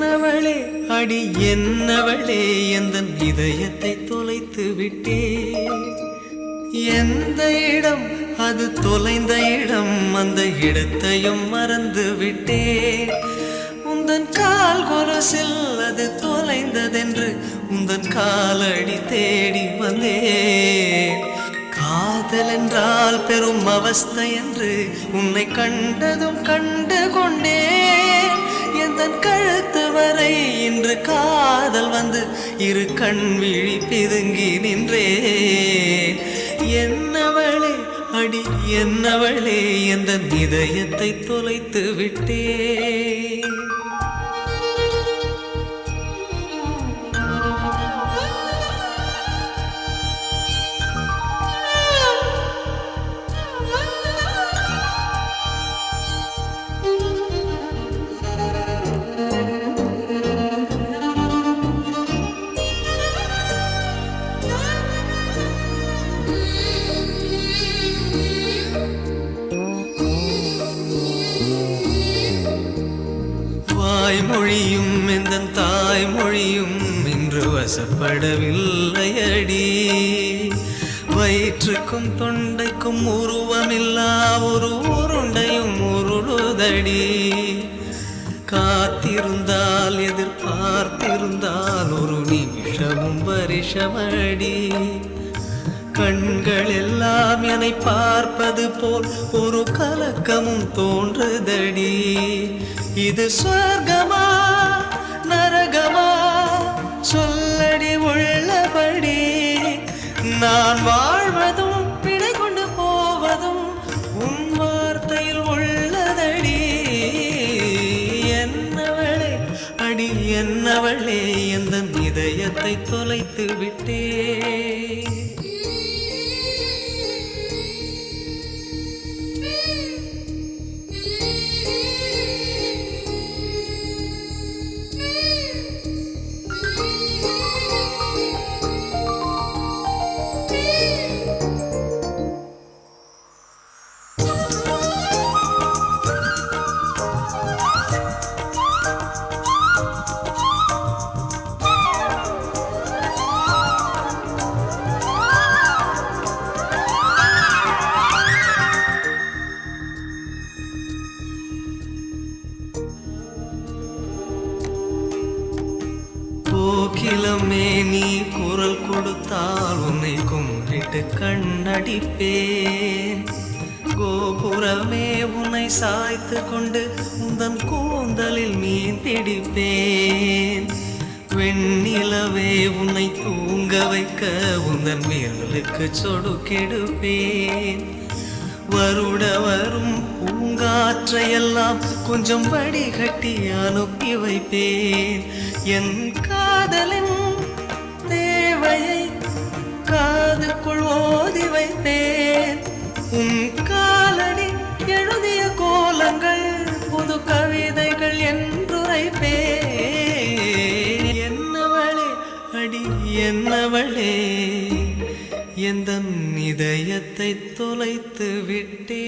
என்னவளே அடி என்னவளே எந்தன் இதயத்தை தொலைத்து விட்டே எந்த இடம் அது தொலைந்த இடம் அந்த இடத்தையும் மறந்து விட்டே உந்தன் கால் கொலுசில் அது தொலைந்ததென்று உந்தன் காலடி தேடி வந்தே காதல் என்றால் பெரும் அவஸ்தை என்று உன்னை கண்டதும் கண்டு கொண்டே எந்தன் கழுத்து வரை இன்று காதல் வந்து இரு கண் விழி பிதுங்கி நின்றே என்னவளே அடி என்னவளே எந்தன் இதயத்தை தொலைத்து விட்டே மொழியும் எந்தன் தாய்மொழியும் இன்று வசப்படவில்லை அடி வயிற்றுக்கும் தொண்டைக்கும் உருவமில்லா ஒரு உருண்டையும் உருளுதடி காத்திருந்தால் எதிர்பார்த்திருந்தால் ஒரு நிமிஷமும் வருஷமடி கண்கள் எல்லாம் என்னை பார்ப்பது போல் ஒரு கலக்கமும் தோன்றுதடி இது சொர்க்கமா நரகமா சொல்லடி உள்ளபடி நான் வாழ்வதும் பிழை கொண்டு போவதும் உன் வார்த்தையில் உள்ளதடி என்னவளே அடி என்னவளே எந்தன் இதயத்தை தொலைத்து விட்டே கோகிலமே நீ குரல் கொடுத்தால் உன்னை கும்பிட்டு கண்ணடிப்பேன் கோபுரமே உன்னை சாய்த்து கொண்டு உந்தன் கூந்தலில் மீன் பிடிப்பேன் வெண்ணிலவே உன்னை தூங்க வைக்க உந்தன் விரலுக்கு சொடுக்கெடுப்பேன் வருட வரும் பூங்காற்றையெல்லாம் கொஞ்சம் வடிகட்டி அனுப்பி வைப்பேன் என் காதலின் தேவையை காதுக்குள் ஓதி வைப்பேன் உன் காலடி எழுதிய கோலங்கள் புது கவிதைகள் என்றுரைப்பேன் என்னவளே அடி என்னவளே எந்தன் இதயத்தை தொலைத்து விட்டே